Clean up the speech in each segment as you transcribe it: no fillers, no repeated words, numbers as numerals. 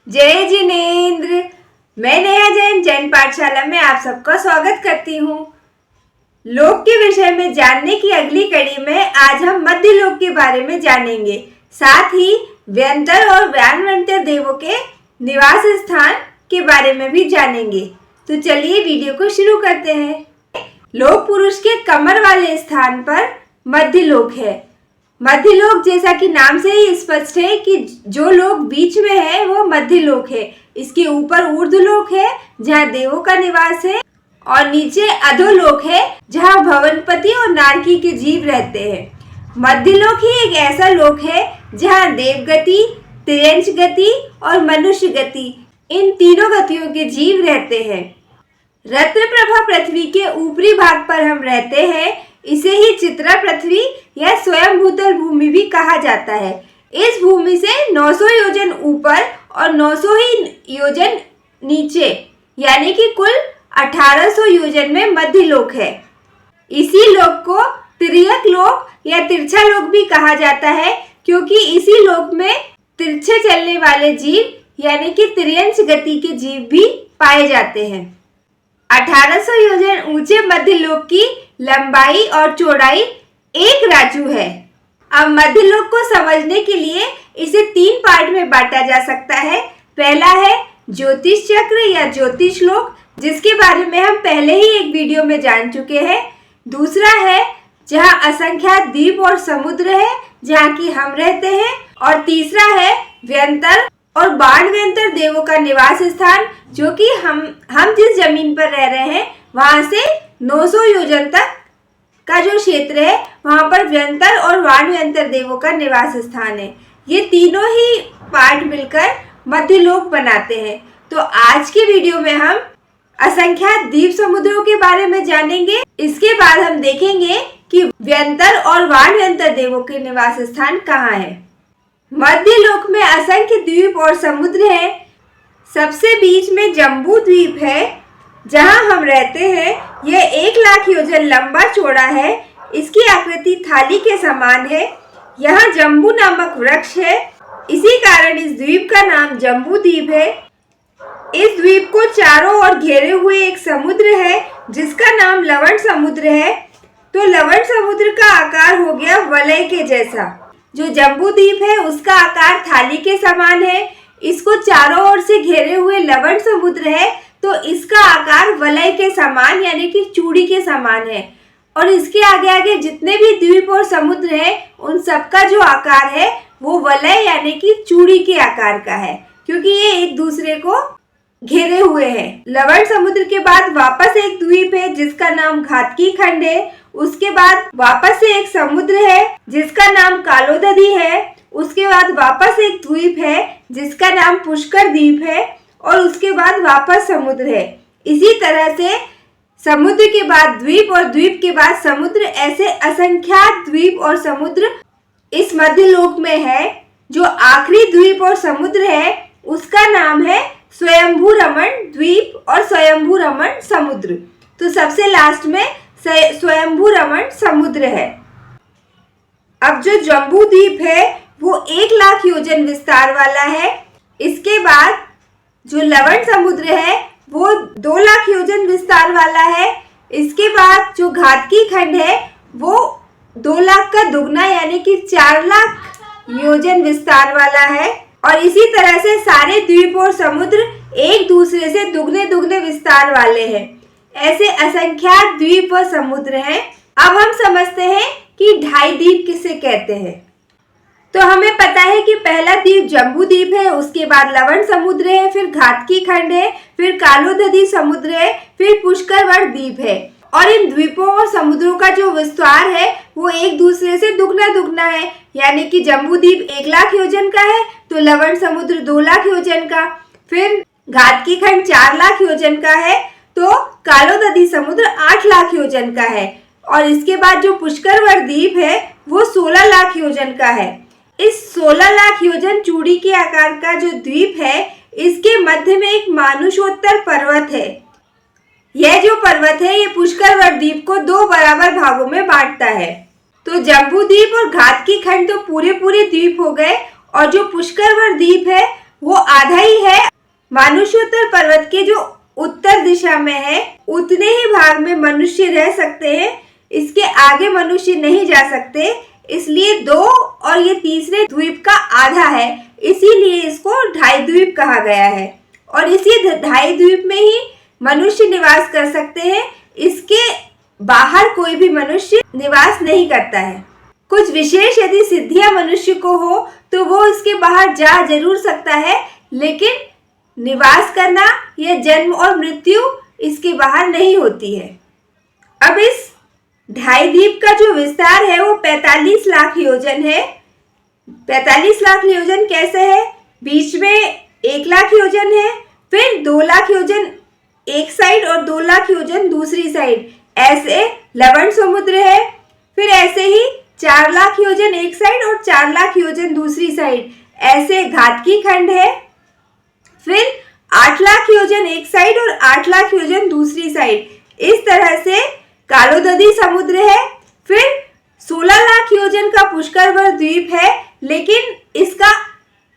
जय जिनेन्द्र। मैं नेहा जैन जैन पाठशाला में आप सबका स्वागत करती हूँ। लोक के विषय में जानने की अगली कड़ी में आज हम मध्य लोक के बारे में जानेंगे। साथ ही व्यंतर और व्यानवंतर देवों के निवास स्थान के बारे में भी जानेंगे। तो चलिए वीडियो को शुरू करते हैं। लोक पुरुष के कमर वाले स्थान पर मध्य लोक है। मध्य लोक जैसा कि नाम से ही स्पष्ट है कि जो लोक बीच में है वो मध्य लोक है। इसके ऊपर ऊर्ध्वलोक है जहाँ देवों का निवास है और नीचे अधोलोक है जहाँ भवनपति और नारकी के जीव रहते हैं। मध्य लोक ही एक ऐसा लोक है जहाँ देवगति, तिर्यंच गति और मनुष्य गति इन तीनों गतियों के जीव रहते हैं। रत्नप्रभा पृथ्वी के ऊपरी भाग पर हम रहते हैं। इसे ही चित्रा पृथ्वी या स्वयं भूतल भूमि भी कहा जाता है। इस भूमि से 900 योजन ऊपर और 900 ही योजन नीचे यानी कि कुल 1800 योजन में मध्य लोक है। इसी लोक को तिर्यक लोक या तिरछा लोक भी कहा जाता है क्योंकि इसी लोक में तिरछे चलने वाले जीव यानी कि तिर्यंच गति के जीव भी पाए जाते हैं। 1800 योजन ऊंचे मध्य लोक की लंबाई और चौड़ाई 1 राजू है। अब मध्य लोक को समझने के लिए इसे 3 पार्ट में बांटा जा सकता है। पहला है ज्योतिष चक्र या ज्योतिष लोक, जिसके बारे में हम पहले ही एक वीडियो में जान चुके हैं। दूसरा है जहां असंख्यात द्वीप और समुद्र है जहां की हम रहते हैं। और तीसरा है व्यंतर और बाणव्यंतर देवों का निवास स्थान, जो कि हम जिस जमीन पर रह रहे हैं वहां से 900 योजन तक का जो क्षेत्र है वहां पर व्यंतर और बाणव्यंतर देवों का निवास स्थान है। ये तीनों ही पार्ट मिलकर मध्य लोक बनाते हैं। तो आज के वीडियो में हम असंख्यात द्वीप समुद्रों के बारे में जानेंगे। इसके बाद हम देखेंगे कि व्यंतर और बाणव्यंतर देवों के निवास स्थान कहाँ है। मध्य लोक में असंख्य द्वीप और समुद्र है। सबसे बीच में जम्बू द्वीप है जहां हम रहते हैं। यह 1 लाख योजन लंबा चौड़ा है। इसकी आकृति थाली के समान है। यहाँ जम्बू नामक वृक्ष है, इसी कारण इस द्वीप का नाम जम्बू द्वीप है। इस द्वीप को चारों ओर घेरे हुए एक समुद्र है जिसका नाम लवण समुद्र है। तो लवण समुद्र का आकार हो गया वलय के जैसा। जो जम्बू द्वीप है उसका आकार थाली के समान है। इसको चारों ओर से घेरे हुए लवण समुद्र है तो इसका आकार वलय के समान यानी कि चूड़ी के समान है। और इसके आगे आगे जितने भी द्वीप और समुद्र है उन सबका जो आकार है वो वलय यानी कि चूड़ी के आकार का है, क्योंकि ये एक दूसरे को घेरे हुए हैं। लवण समुद्र के बाद वापस एक द्वीप है जिसका नाम घातकी खंड है। उसके बाद वापस से एक समुद्र है जिसका नाम कालोदधी है। उसके बाद वापस एक द्वीप है जिसका नाम पुष्कर द्वीप है और उसके बाद वापस समुद्र है। इसी तरह से समुद्र के बाद द्वीप और द्वीप के बाद समुद्र, ऐसे असंख्यात द्वीप और समुद्र इस मध्य लोक में है। जो आखिरी द्वीप और समुद्र है उसका नाम है स्वयंभू रमण द्वीप और स्वयंभू रमण समुद्र। तो सबसे लास्ट में स्वयंभू रमण समुद्र है। अब जो जम्बू द्वीप है वो 1 लाख योजन विस्तार वाला है। इसके बाद जो लवण समुद्र है वो 2 लाख योजन विस्तार वाला है। इसके बाद जो घातकी खंड है वो 2 लाख का दुगना यानी कि 4 लाख योजन विस्तार वाला है। और इसी तरह से सारे द्वीप और समुद्र एक दूसरे से दुगने दुगने विस्तार वाले हैं। ऐसे असंख्यात द्वीप और समुद्र हैं। अब हम समझते हैं कि ढाई द्वीप किसे कहते हैं। तो हमें पता है कि पहला द्वीप जम्बू द्वीप है, उसके बाद लवण समुद्र है, फिर घातकी खंड है, फिर कालोदधी समुद्र है, फिर पुष्करवण द्वीप है। और इन द्वीपों और समुद्रों का जो विस्तार है वो एक दूसरे से दुगना दुगना है। यानी कि जम्बू द्वीप 1 लाख योजन का है तो लवण समुद्र 2 लाख योजन का, फिर घातकी खंड 4 लाख योजन का है तो कालोदधी समुद्र 8 लाख योजन का है। और इसके बाद जो पुष्करवण द्वीप है वो 16 लाख योजन का है। इस 16 लाख योजन चूड़ी के आकार का जो द्वीप है इसके मध्य में एक मानुषोत्तर पर्वत है। यह जो पर्वत है ये पुष्करवण द्वीप को 2 बराबर भागों में बांटता है। तो जम्बू द्वीप और घातकी खंड तो पूरे पूरे द्वीप हो गए और जो पुष्करवण द्वीप है वो आधा ही है मानुष्योत्तर पर्वत के जो उत्तर दिशा में है उतने ही भाग में मनुष्य रह सकते हैं, इसके आगे मनुष्य नहीं जा सकते। इसलिए 2 और ये तीसरे द्वीप का आधा है, इसीलिए इसको ढाई द्वीप कहा गया है। और इसी ढाई द्वीप में ही मनुष्य निवास कर सकते हैं, इसके बाहर कोई भी मनुष्य निवास नहीं करता है। कुछ विशेष यदि सिद्धियां मनुष्य को हो तो वो इसके बाहर जा जरूर सकता है, लेकिन निवास करना या जन्म और मृत्यु इसके बाहर नहीं होती है। अब इस ढाई द्वीप का जो विस्तार है वो 45 लाख योजन है। 45 लाख योजन कैसे है? बीच में 1 लाख योजन है, फिर 2 लाख योजन एक साइड और 2 लाख योजन दूसरी साइड, ऐसे लवण समुद्र है। फिर ऐसे ही 4 लाख योजन एक साइड और 4 लाख योजन दूसरी साइड, ऐसे घातकी खंड है। फिर 8 लाख योजन एक साइड और 8 लाख योजन दूसरी साइड, इस तरह से कालोदधी समुद्र है। फिर 16 लाख योजन का पुष्करवत द्वीप है, लेकिन इसका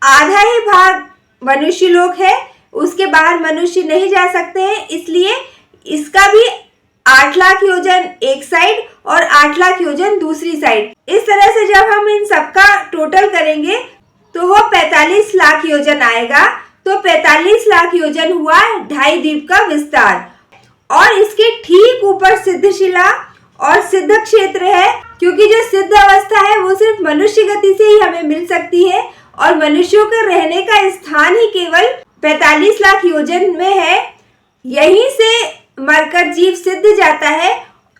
आधा ही भाग मनुष्य लोक है, उसके बाहर मनुष्य नहीं जा सकते हैं, इसलिए इसका भी 8 लाख योजन एक साइड और 8 लाख योजन दूसरी साइड। इस तरह से जब हम इन सबका टोटल करेंगे तो वो 45 लाख योजन आएगा। तो 45 लाख योजन हुआ ढाई द्वीप का विस्तार। और इसके ठीक ऊपर सिद्धशिला और सिद्ध क्षेत्र है, क्योंकि जो सिद्ध अवस्था है वो सिर्फ मनुष्य गति से ही हमें मिल सकती है और मनुष्यों के रहने का स्थान ही केवल 45 लाख योजन में है। यहीं से मरकर जीव सिद्ध जाता है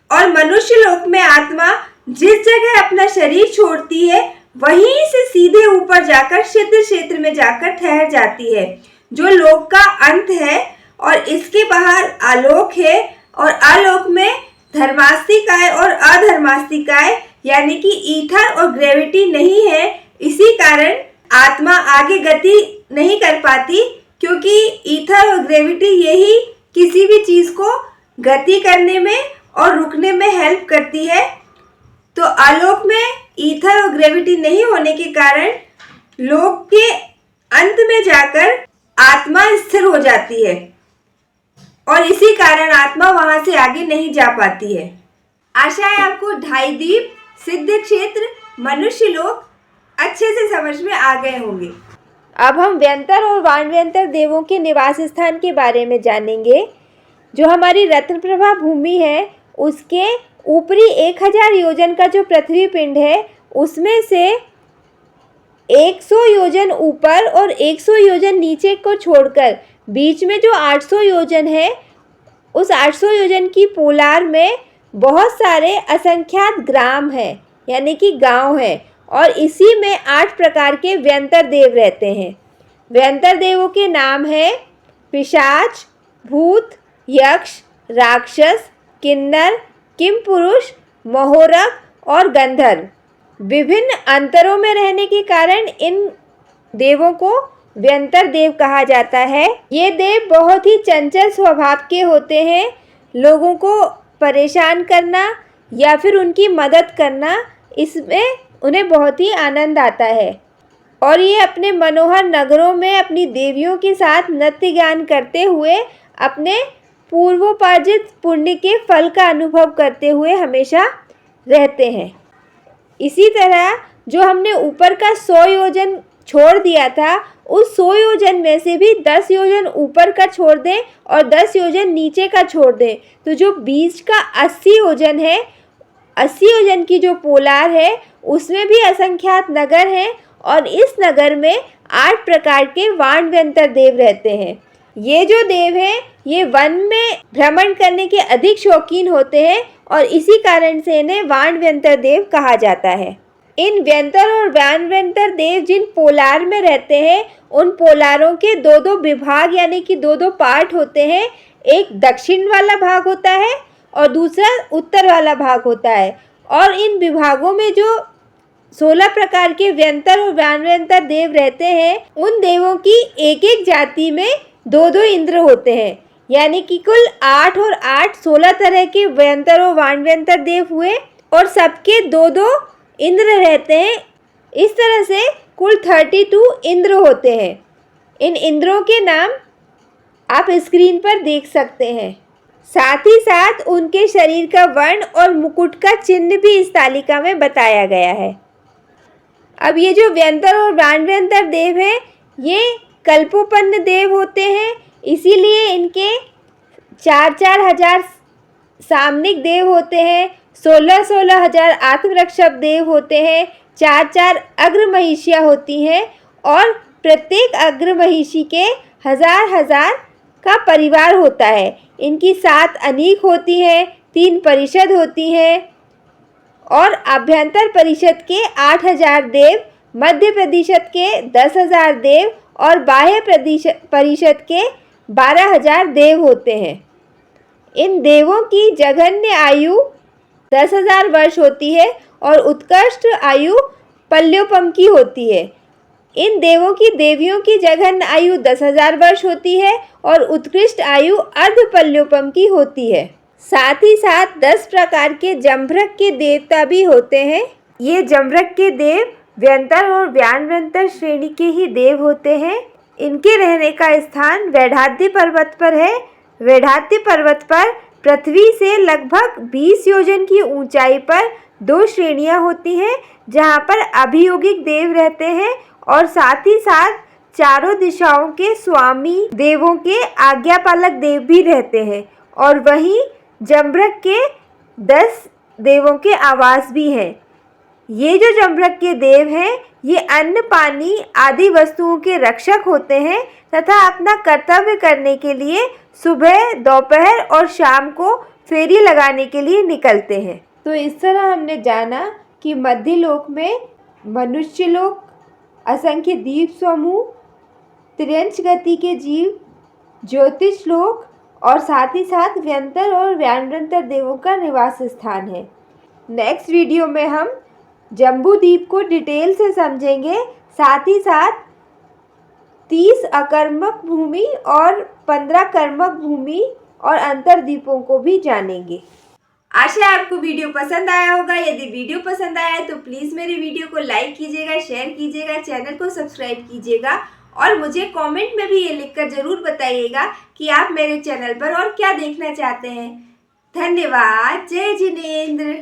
और मनुष्य लोक में आत्मा जिस जगह अपना शरीर छोड़ती है वहीं से सीधे ऊपर जाकर सिद्ध क्षेत्र में जाकर ठहर जाती है, जो लोक का अंत है। और इसके बाहर आलोक है और आलोक में धर्मास्तिकाय और अधर्मास्तिकाय यानी कि ईथर और ग्रेविटी नहीं है। इसी कारण आत्मा आगे गति नहीं कर पाती, क्योंकि ईथर और ग्रेविटी यही किसी भी चीज को गति करने में और रुकने में हेल्प करती है। तो आलोक में ईथर और ग्रेविटी नहीं होने के कारण लोक के अंत में जाकर आत्मा स्थिर हो जाती है और इसी कारण आत्मा वहां से आगे नहीं जा पाती है। आशा है आपको ढाई द्वीप, सिद्ध क्षेत्र, मनुष्य लोक अच्छे से समझ में आ गए होंगे। अब हम व्यंतर और वानव्यंतर देवों के निवास स्थान के बारे में जानेंगे। जो हमारी रत्नप्रभा भूमि है उसके ऊपरी 1000 योजन का जो पृथ्वी पिंड है उसमें से 100 योजन ऊपर और 100 योजन नीचे को छोड़कर बीच में जो 800 योजन है, उस 800 योजन की पोलार में बहुत सारे असंख्यात ग्राम हैं, यानी कि गांव हैं, और इसी में 8 प्रकार के व्यंतर देव रहते हैं। व्यंतर देवों के नाम है पिशाच, भूत, यक्ष, राक्षस, किन्नर, किमपुरुष, महोरक और गंधर्व। विभिन्न अंतरों में रहने के कारण इन देवों को व्यंतर देव कहा जाता है। ये देव बहुत ही चंचल स्वभाव के होते हैं। लोगों को परेशान करना या फिर उनकी मदद करना, इसमें उन्हें बहुत ही आनंद आता है और ये अपने मनोहर नगरों में अपनी देवियों के साथ नृत्य गान करते हुए अपने पूर्वोपार्जित पुण्य के फल का अनुभव करते हुए हमेशा रहते हैं। इसी तरह जो हमने ऊपर का 100 योजन छोड़ दिया था, उस 100 योजन में से भी 10 योजन ऊपर का छोड़ दें और 10 योजन नीचे का छोड़ दें, तो जो बीच का 80 योजन है, 80 योजन की जो पोलार है उसमें भी असंख्यात नगर हैं और इस नगर में 8 प्रकार के वानव्यंतर देव रहते हैं। ये जो देव हैं ये वन में भ्रमण करने के अधिक शौकीन होते हैं और इसी कारण से इन्हें वानव्यंतर देव कहा जाता है। इन व्यंतर और वानव्यंतर देव जिन पोलार में रहते हैं उन पोलारों के 2-2 विभाग यानी कि 2-2 पार्ट होते हैं। एक दक्षिण वाला भाग होता है और दूसरा उत्तर वाला भाग होता है। और इन विभागों में जो 16 प्रकार के व्यंतर और वानव्यंतर देव रहते हैं उन देवों की एक एक जाति में 2-2 इंद्र होते हैं, यानी कि कुल 8 और 8 16 तरह के व्यंतर और वानव्यंतर देव हुए और सबके 2-2 इंद्र रहते हैं। इस तरह से कुल 32 इंद्र होते हैं। इन इंद्रों के नाम आप स्क्रीन पर देख सकते हैं। साथ ही साथ उनके शरीर का वर्ण और मुकुट का चिन्ह भी इस तालिका में बताया गया है। अब ये जो व्यंतर और व्यानव्यंतर देव हैं, ये कल्पोपन्न देव होते हैं, इसीलिए इनके 4-4 हजार सामनिक देव होते हैं, 16-16 हजार आत्मरक्षक देव होते हैं, 4-4 अग्र महिषियाँ होती हैं और प्रत्येक अग्र महिषी के हजार का परिवार होता है। इनकी 7 अनीक होती हैं, 3 परिषद होती हैं और आभ्यंतर परिषद के 8,000 देव, मध्य परिषद के 10,000 देव और बाह्य परिषद के 12,000 देव होते हैं। इन देवों की जघन्य आयु 10,000 वर्ष होती है और उत्कृष्ट आयु पल्योपम की होती है। इन देवों की देवियों की जघन्य आयु 10,000 वर्ष होती है और उत्कृष्ट आयु अर्धपल्योपम की होती है। साथ ही साथ 10 प्रकार के जम्भृक के देवता भी होते हैं। ये जम्भृक के देव व्यंतर और व्यानव्यंतर श्रेणी के ही देव होते हैं। इनके रहने का स्थान वैढ़ाद्रि पर्वत पर है। वैढ़ाद्रि पर्वत पर पृथ्वी से लगभग 20 योजन की ऊंचाई पर 2 श्रेणियां होती हैं, जहां पर अभियोगिक देव रहते हैं और साथ ही साथ चारों दिशाओं के स्वामी देवों के आज्ञापालक देव भी रहते हैं और वहीं जम्भृक के 10 देवों के आवास भी हैं। ये जो जम्भृक के देव हैं, ये अन्न पानी आदि वस्तुओं के रक्षक होते हैं तथा अपना कर्तव्य करने के लिए सुबह, दोपहर और शाम को फेरी लगाने के लिए निकलते हैं। तो इस तरह हमने जाना कि मध्यलोक में मनुष्य लोक, असंख्य द्वीप समूह, त्रियंश गति के जीव, ज्योतिष लोक और साथ ही साथ व्यंतर और व्यानव्यंतर देवों का निवास स्थान है। नेक्स्ट वीडियो में हम जम्बू द्वीप को डिटेल से समझेंगे, साथ ही साथ 30 अकर्मक भूमि और 15 कर्मक भूमि और अंतर्द्वीपों को भी जानेंगे। आशा है आपको वीडियो पसंद आया होगा। यदि वीडियो पसंद आया है तो प्लीज़ मेरे वीडियो को लाइक कीजिएगा, शेयर कीजिएगा, चैनल को सब्सक्राइब कीजिएगा और मुझे कमेंट में भी ये लिखकर ज़रूर बताइएगा कि आप मेरे चैनल पर और क्या देखना चाहते हैं। धन्यवाद। जय जिनेंद्र।